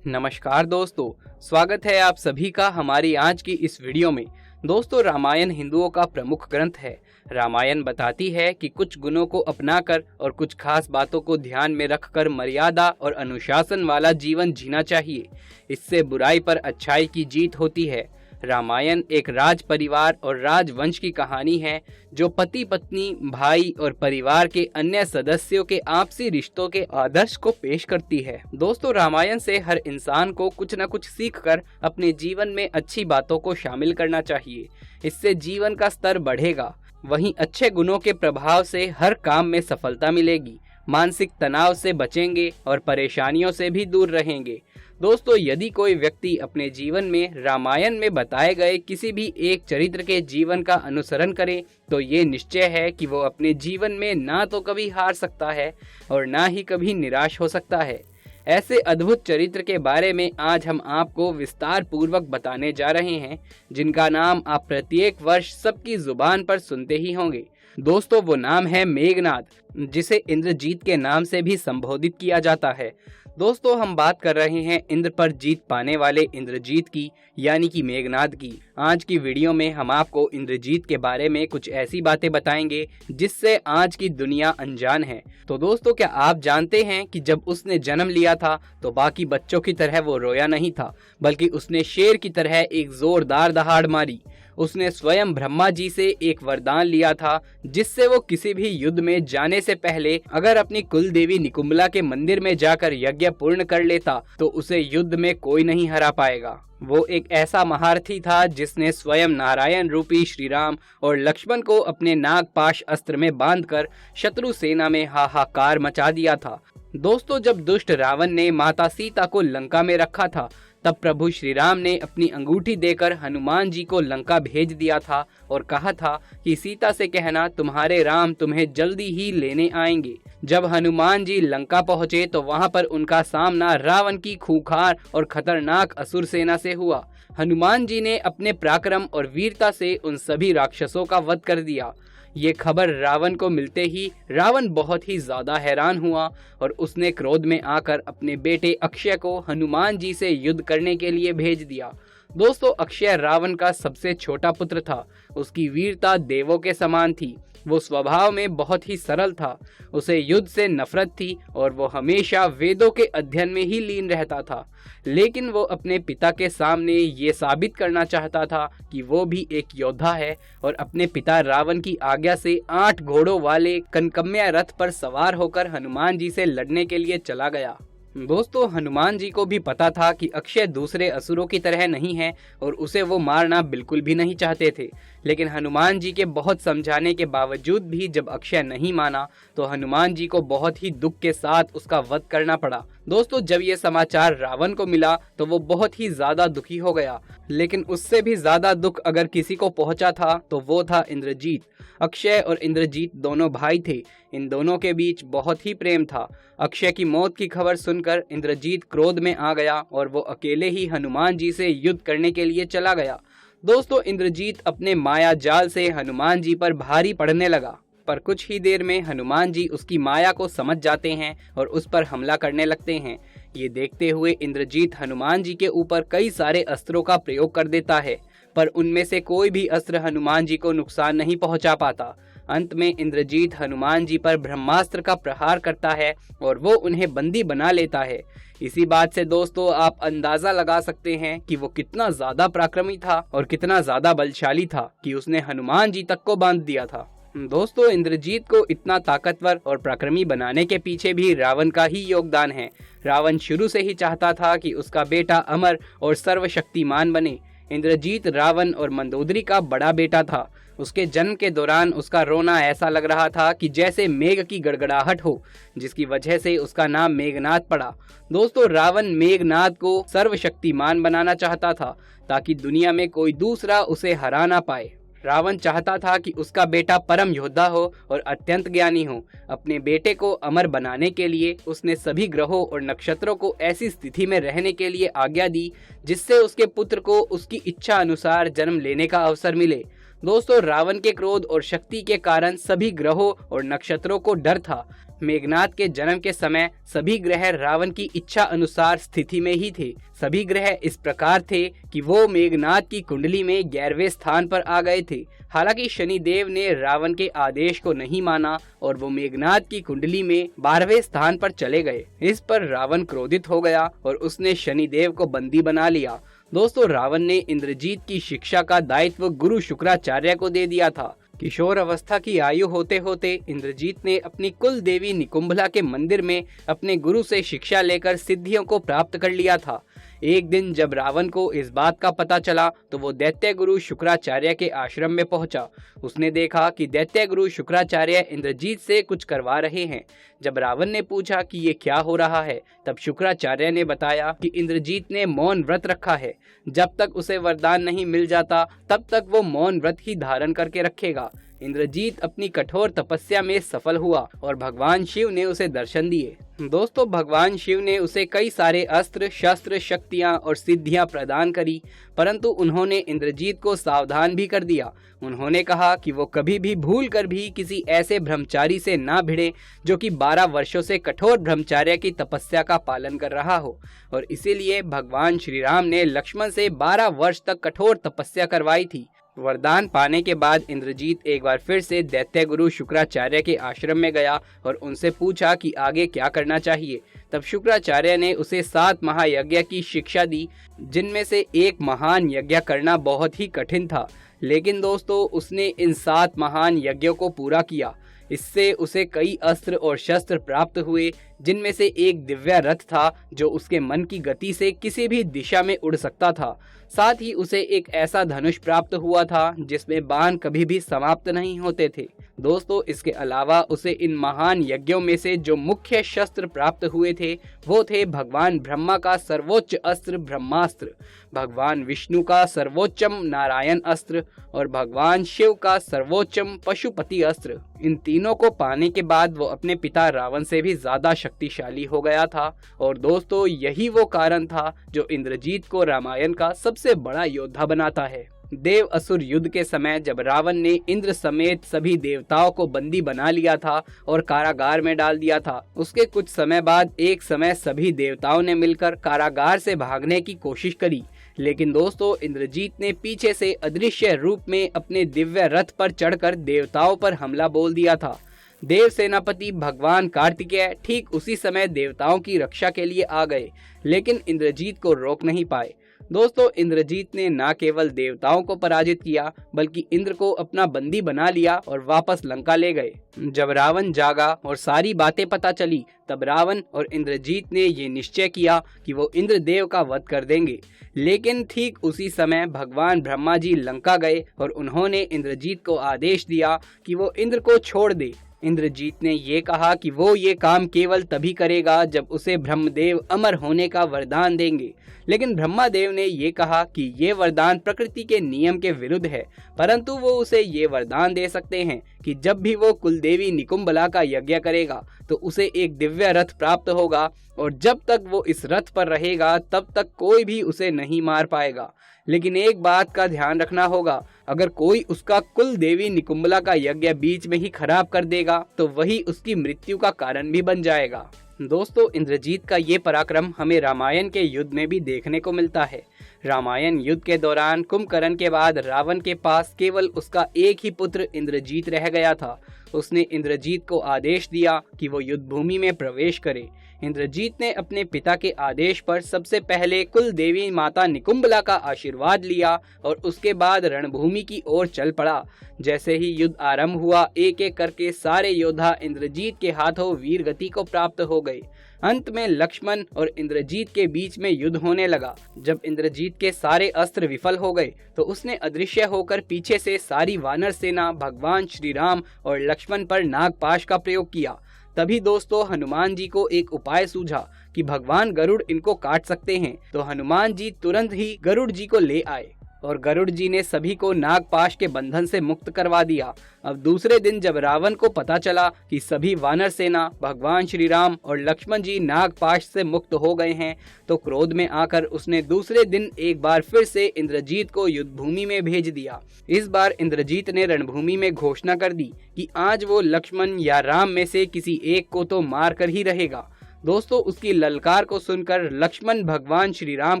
नमस्कार दोस्तों, स्वागत है आप सभी का हमारी आज की इस वीडियो में। दोस्तों, रामायण हिंदुओं का प्रमुख ग्रंथ है। रामायण बताती है कि कुछ गुणों को अपनाकर और कुछ खास बातों को ध्यान में रखकर मर्यादा और अनुशासन वाला जीवन जीना चाहिए। इससे बुराई पर अच्छाई की जीत होती है। रामायण एक राज परिवार और राजवंश की कहानी है जो पति पत्नी, भाई और परिवार के अन्य सदस्यों के आपसी रिश्तों के आदर्श को पेश करती है। दोस्तों, रामायण से हर इंसान को कुछ न कुछ सीखकर अपने जीवन में अच्छी बातों को शामिल करना चाहिए। इससे जीवन का स्तर बढ़ेगा। वहीं अच्छे गुणों के प्रभाव से हर काम में सफलता मिलेगी, मानसिक तनाव से बचेंगे और परेशानियों से भी दूर रहेंगे। दोस्तों, यदि कोई व्यक्ति अपने जीवन में रामायण में बताए गए किसी भी एक चरित्र के जीवन का अनुसरण करे तो ये निश्चय है कि वो अपने जीवन में ना तो कभी हार सकता है और ना ही कभी निराश हो सकता है। ऐसे अद्भुत चरित्र के बारे में आज हम आपको विस्तार पूर्वक बताने जा रहे हैं, जिनका नाम आप प्रत्येक वर्ष सबकी जुबान पर सुनते ही होंगे। दोस्तों, वो नाम है मेघनाद, जिसे इंद्रजीत के नाम से भी संबोधित किया जाता है। दोस्तों, हम बात कर रहे हैं इंद्र पर जीत पाने वाले इंद्रजीत की, यानी कि मेघनाद की। आज की वीडियो में हम आपको इंद्रजीत के बारे में कुछ ऐसी बातें बताएंगे जिससे आज की दुनिया अनजान है। तो दोस्तों, क्या आप जानते हैं कि जब उसने जन्म लिया था तो बाकी बच्चों की तरह वो रोया नहीं था, बल्कि उसने शेर की तरह एक जोरदार दहाड़ मारी। उसने स्वयं ब्रह्मा जी से एक वरदान लिया था, जिससे वो किसी भी युद्ध में जाने से पहले अगर अपनी कुल देवी निकुंभला के मंदिर में जाकर यज्ञ पूर्ण कर लेता तो उसे युद्ध में कोई नहीं हरा पाएगा। वो एक ऐसा महारथी था जिसने स्वयं नारायण रूपी श्री राम और लक्ष्मण को अपने नागपाश अस्त्र में बांधकर शत्रु सेना में हाहाकार मचा दिया था। दोस्तों, जब दुष्ट रावण ने माता सीता को लंका में रखा था, तब प्रभु श्री राम ने अपनी अंगूठी देकर हनुमान जी को लंका भेज दिया था और कहा था कि सीता से कहना तुम्हारे राम तुम्हें जल्दी ही लेने आएंगे। जब हनुमान जी लंका पहुंचे तो वहां पर उनका सामना रावण की खूंखार और खतरनाक असुर सेना से हुआ। हनुमान जी ने अपने पराक्रम और वीरता से उन सभी राक्षसों का वध कर दिया। ये खबर रावण को मिलते ही रावण बहुत ही ज्यादा हैरान हुआ और उसने क्रोध में आकर अपने बेटे अक्षय को हनुमान जी से युद्ध करने के लिए भेज दिया। दोस्तों, अक्षय रावण का सबसे छोटा पुत्र था। उसकी वीरता देवों के समान थी। वो स्वभाव में बहुत ही सरल था। उसे युद्ध से नफरत थी और वो हमेशा वेदों के अध्ययन में ही लीन रहता था। लेकिन वो अपने पिता के सामने ये साबित करना चाहता था कि वो भी एक योद्धा है और अपने पिता रावण की आज्ञा से 8 घोड़ों वाले कनकम्या रथ पर सवार होकर हनुमान जी से लड़ने के लिए चला गया। दोस्तों, हनुमान जी को भी पता था कि अक्षय दूसरे असुरों की तरह नहीं है और उसे वो मारना बिल्कुल भी नहीं चाहते थे। लेकिन हनुमान जी के बहुत समझाने के बावजूद भी जब अक्षय नहीं माना तो हनुमान जी को बहुत ही दुख के साथ उसका वध करना पड़ा। दोस्तों, जब ये समाचार रावण को मिला तो वो बहुत ही ज्यादा दुखी हो गया। लेकिन उससे भी ज्यादा दुख अगर किसी को पहुंचा था तो वो था इंद्रजीत। अक्षय और इंद्रजीत दोनों भाई थे। इन दोनों के बीच बहुत ही प्रेम था। अक्षय की मौत की खबर सुनकर इंद्रजीत क्रोध में आ गया और वो अकेले ही हनुमान जी से युद्ध करने के लिए चला गया। दोस्तों, इंद्रजीत अपने माया जाल से हनुमान जी पर भारी पड़ने लगा, पर कुछ ही देर में हनुमान जी उसकी माया को समझ जाते हैं और उस पर हमला करने लगते हैं। ये देखते हुए इंद्रजीत हनुमान जी के ऊपर कई सारे अस्त्रों का प्रयोग कर देता है, पर उनमें से कोई भी अस्त्र हनुमान जी को नुकसान नहीं पहुंचा पाता। अंत में इंद्रजीत हनुमान जी पर ब्रह्मास्त्र का प्रहार करता है और वो उन्हें बंदी बना लेता है। इसी बात से दोस्तों आप अंदाजा लगा सकते हैं कि वो कितना ज्यादा पराक्रमी था और कितना ज्यादा बलशाली था कि उसने हनुमान जी तक को बांध दिया था। दोस्तों, इंद्रजीत को इतना ताकतवर और पराक्रमी बनाने के पीछे भी रावण का ही योगदान है। रावण शुरू से ही चाहता था कि उसका बेटा अमर और सर्वशक्तिमान बने। इंद्रजीत रावण और मंदोदरी का बड़ा बेटा था। उसके जन्म के दौरान उसका रोना ऐसा लग रहा था कि जैसे मेघ की गड़गड़ाहट हो, जिसकी वजह से उसका नाम मेघनाद पड़ा। दोस्तों, रावण मेघनाद को सर्वशक्तिमान बनाना चाहता था ताकि दुनिया में कोई दूसरा उसे हरा ना पाए। रावण चाहता था कि उसका बेटा परम योद्धा हो और अत्यंत ज्ञानी हो। अपने बेटे को अमर बनाने के लिए उसने सभी ग्रहों और नक्षत्रों को ऐसी स्थिति में रहने के लिए आज्ञा दी जिससे उसके पुत्र को उसकी इच्छा अनुसार जन्म लेने का अवसर मिले। दोस्तों, रावण के क्रोध और शक्ति के कारण सभी ग्रहों और नक्षत्रों को डर था। मेघनाद के जन्म के समय सभी ग्रह रावण की इच्छा अनुसार स्थिति में ही थे। सभी ग्रह इस प्रकार थे कि वो मेघनाद की कुंडली में 11वें स्थान पर आ गए थे। हालांकि शनिदेव ने रावण के आदेश को नहीं माना और वो मेघनाद की कुंडली में 12वें स्थान पर चले गए। इस पर रावण क्रोधित हो गया और उसने शनिदेव को बंदी बना लिया। दोस्तों, रावण ने इंद्रजीत की शिक्षा का दायित्व गुरु शुक्राचार्य को दे दिया था। किशोर अवस्था की आयु होते होते इंद्रजीत ने अपनी कुल देवी निकुंभला के मंदिर में अपने गुरु से शिक्षा लेकर सिद्धियों को प्राप्त कर लिया था। एक दिन जब रावण को इस बात का पता चला तो वो दैत्य गुरु शुक्राचार्य के आश्रम में पहुंचा। उसने देखा कि दैत्य गुरु शुक्राचार्य इंद्रजीत से कुछ करवा रहे हैं। जब रावण ने पूछा कि ये क्या हो रहा है, तब शुक्राचार्य ने बताया कि इंद्रजीत ने मौन व्रत रखा है। जब तक उसे वरदान नहीं मिल जाता तब तक वो मौन व्रत ही धारण करके रखेगा। इंद्रजीत अपनी कठोर तपस्या में सफल हुआ और भगवान शिव ने उसे दर्शन दिए। दोस्तों, भगवान शिव ने उसे कई सारे अस्त्र, शस्त्र, शक्तियां और सिद्धियां प्रदान करी, परंतु उन्होंने इंद्रजीत को सावधान भी कर दिया। उन्होंने कहा कि वो कभी भी भूल कर भी किसी ऐसे ब्रह्मचारी से ना भिड़े जो कि 12 वर्षों से कठोर ब्रह्मचर्य की तपस्या का पालन कर रहा हो। और इसीलिए भगवान श्री राम ने लक्ष्मण से 12 वर्ष तक कठोर तपस्या करवाई थी। वरदान पाने के बाद इंद्रजीत एक बार फिर से दैत्य गुरु शुक्राचार्य के आश्रम में गया और उनसे पूछा कि आगे क्या करना चाहिए। तब शुक्राचार्य ने उसे 7 महायज्ञ की शिक्षा दी, जिनमें से एक महान यज्ञ करना बहुत ही कठिन था। लेकिन दोस्तों, उसने इन 7 महान यज्ञों को पूरा किया। इससे उसे कई अस्त्र और शस्त्र प्राप्त हुए, जिनमें से एक दिव्य रथ था जो उसके मन की गति से किसी भी दिशा में उड़ सकता था। साथ ही उसे एक ऐसा धनुष प्राप्त हुआ था जिसमें बाण कभी भी समाप्त नहीं होते थे। दोस्तों, इसके अलावा उसे इन महान यज्ञों में से जो मुख्य शस्त्र प्राप्त हुए थे वो थे भगवान ब्रह्मा का सर्वोच्च अस्त्र ब्रह्मास्त्र, भगवान विष्णु का सर्वोच्चम नारायण अस्त्र और भगवान शिव का सर्वोच्चम पशुपति अस्त्र। इन तीनों को पाने के बाद वो अपने पिता रावण से भी ज्यादा शक्तिशाली हो गया था। और दोस्तों, यही वो कारण था जो इंद्रजीत को रामायण का सबसे बड़ा योद्धा बनाता है। देव असुर युद्ध के समय जब रावण ने इंद्र समेत सभी देवताओं को बंदी बना लिया था और कारागार में डाल दिया था, उसके कुछ समय बाद एक समय सभी देवताओं ने मिलकर कारागार से भागने की कोशिश करी। लेकिन दोस्तों, इंद्रजीत ने पीछे से अदृश्य रूप में अपने दिव्य रथ पर चढ़कर देवताओं पर हमला बोल दिया था। देव सेनापति भगवान कार्तिकेय ठीक उसी समय देवताओं की रक्षा के लिए आ गए, लेकिन इंद्रजीत को रोक नहीं पाए। दोस्तों, इंद्रजीत ने न केवल देवताओं को पराजित किया बल्कि इंद्र को अपना बंदी बना लिया और वापस लंका ले गए। जब रावण जागा और सारी बातें पता चली, तब रावण और इंद्रजीत ने ये निश्चय किया कि वो इंद्रदेव का वध कर देंगे। लेकिन ठीक उसी समय भगवान ब्रह्मा जी लंका गए और उन्होंने इंद्रजीत को आदेश दिया कि वो इंद्र को छोड़ दे। इंद्रजीत ने ये कहा कि वो ये काम केवल तभी करेगा जब उसे ब्रह्मदेव अमर होने का वरदान देंगे। लेकिन ब्रह्मादेव ने ये कहा कि ये वरदान प्रकृति के नियम के विरुद्ध है, परंतु वो उसे ये वरदान दे सकते हैं कि जब भी वो कुलदेवी निकुंभला का यज्ञ करेगा तो उसे एक दिव्य रथ प्राप्त होगा और जब तक वो इस रथ पर रहेगा तब तक कोई भी उसे नहीं मार पाएगा। लेकिन एक बात का ध्यान रखना होगा, अगर कोई उसका कुल देवी निकुंभला का यज्ञ बीच में ही खराब कर देगा तो वही उसकी मृत्यु का कारण भी बन जाएगा। दोस्तों, इंद्रजीत का ये पराक्रम हमें रामायण के युद्ध में भी देखने को मिलता है। रामायण युद्ध के दौरान कुंभकर्ण के बाद रावण के पास केवल उसका एक ही पुत्र इंद्रजीत रह गया था। उसने इंद्रजीत को आदेश दिया कि वो युद्ध भूमि में प्रवेश करे। इंद्रजीत ने अपने पिता के आदेश पर सबसे पहले कुल देवी माता निकुंभला का आशीर्वाद लिया और उसके बाद रणभूमि की ओर चल पड़ा। जैसे ही युद्ध आरंभ हुआ, एक एक करके सारे योद्धा इंद्रजीत के हाथों वीर गति को प्राप्त हो गए। अंत में लक्ष्मण और इंद्रजीत के बीच में युद्ध होने लगा। जब इंद्रजीत के सारे अस्त्र विफल हो गए तो उसने अदृश्य होकर पीछे से सारी वानर सेना भगवान श्री राम और लक्ष्मण पर नागपाश का प्रयोग किया। तभी दोस्तों, हनुमान जी को एक उपाय सूझा कि भगवान गरुड़ इनको काट सकते हैं। तो हनुमान जी तुरंत ही गरुड़ जी को ले आए। और गरुड़ जी ने सभी को नागपाश के बंधन से मुक्त करवा दिया। अब दूसरे दिन जब रावण को पता चला कि सभी वानर सेना, भगवान श्री राम और लक्ष्मण जी नागपाश से मुक्त हो गए हैं, तो क्रोध में आकर उसने दूसरे दिन एक बार फिर से इंद्रजीत को युद्ध भूमि में भेज दिया। इस बार इंद्रजीत ने रणभूमि में घोषणा कर दी कि आज वो लक्ष्मण या राम में से किसी एक को तो मार कर ही रहेगा। दोस्तों, उसकी ललकार को सुनकर लक्ष्मण भगवान श्री राम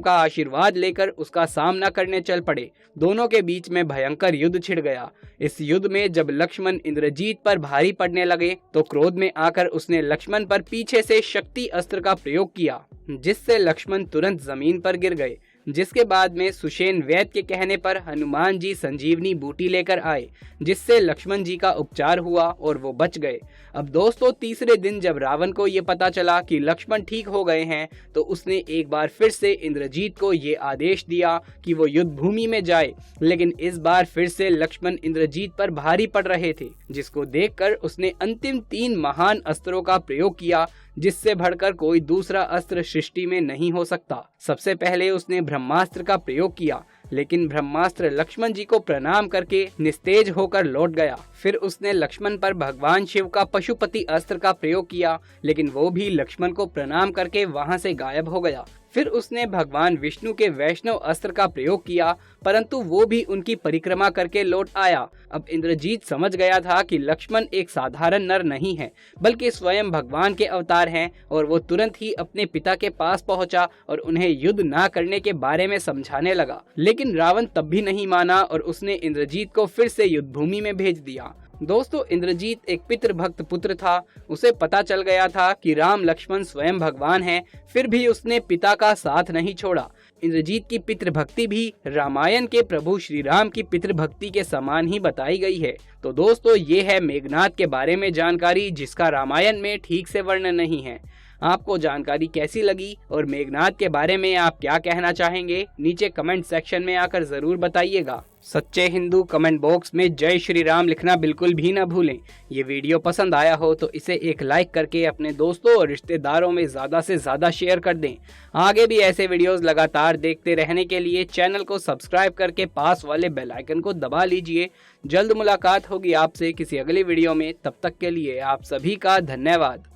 का आशीर्वाद लेकर उसका सामना करने चल पड़े। दोनों के बीच में भयंकर युद्ध छिड़ गया। इस युद्ध में जब लक्ष्मण इंद्रजीत पर भारी पड़ने लगे तो क्रोध में आकर उसने लक्ष्मण पर पीछे से शक्ति अस्त्र का प्रयोग किया, जिससे लक्ष्मण तुरंत जमीन पर गिर गए। जिसके बाद में सुषेण वैद्य के कहने पर हनुमान जी संजीवनी बूटी लेकर आए, जिससे लक्ष्मण जी का उपचार हुआ और वो बच गए। अब दोस्तों, तीसरे दिन जब रावण को ये पता चला कि लक्ष्मण ठीक हो गए हैं, तो उसने एक बार फिर से इंद्रजीत को ये आदेश दिया कि वो युद्ध भूमि में जाए। लेकिन इस बार फिर से लक्ष्मण इंद्रजीत पर भारी पड़ रहे थे, जिसको देखकर उसने अंतिम 3 महान अस्त्रों का प्रयोग किया, जिससे बढ़कर कोई दूसरा अस्त्र सृष्टि में नहीं हो सकता। सबसे पहले उसने ब्रह्मास्त्र का प्रयोग किया, लेकिन ब्रह्मास्त्र लक्ष्मण जी को प्रणाम करके निस्तेज होकर लौट गया। फिर उसने लक्ष्मण पर भगवान शिव का पशुपति अस्त्र का प्रयोग किया, लेकिन वो भी लक्ष्मण को प्रणाम करके वहां से गायब हो गया। फिर उसने भगवान विष्णु के वैष्णव अस्त्र का प्रयोग किया, परंतु वो भी उनकी परिक्रमा करके लौट आया। अब इंद्रजीत समझ गया था कि लक्ष्मण एक साधारण नर नहीं है, बल्कि स्वयं भगवान के अवतार हैं, और वो तुरंत ही अपने पिता के पास पहुंचा और उन्हें युद्ध ना करने के बारे में समझाने लगा। लेकिन रावण तब भी नहीं माना और उसने इंद्रजीत को फिर से युद्ध भूमि में भेज दिया। दोस्तों, इंद्रजीत एक पितृभक्त पुत्र था। उसे पता चल गया था कि राम लक्ष्मण स्वयं भगवान हैं, फिर भी उसने पिता का साथ नहीं छोड़ा। इंद्रजीत की पितृभक्ति भी रामायण के प्रभु श्री राम की पितृभक्ति के समान ही बताई गई है। तो दोस्तों, ये है मेघनाद के बारे में जानकारी, जिसका रामायण में ठीक से वर्णन नहीं है। आपको जानकारी कैसी लगी और मेघनाद के बारे में आप क्या कहना चाहेंगे, नीचे कमेंट सेक्शन में आकर जरूर बताइएगा। सच्चे हिंदू कमेंट बॉक्स में जय श्री राम लिखना बिल्कुल भी न भूलें। ये वीडियो पसंद आया हो तो इसे एक लाइक करके अपने दोस्तों और रिश्तेदारों में ज़्यादा से ज़्यादा शेयर कर दें। आगे भी ऐसे वीडियोस लगातार देखते रहने के लिए चैनल को सब्सक्राइब करके पास वाले बेल आइकन को दबा लीजिए। जल्द मुलाकात होगी आपसे किसी अगली वीडियो में। तब तक के लिए आप सभी का धन्यवाद।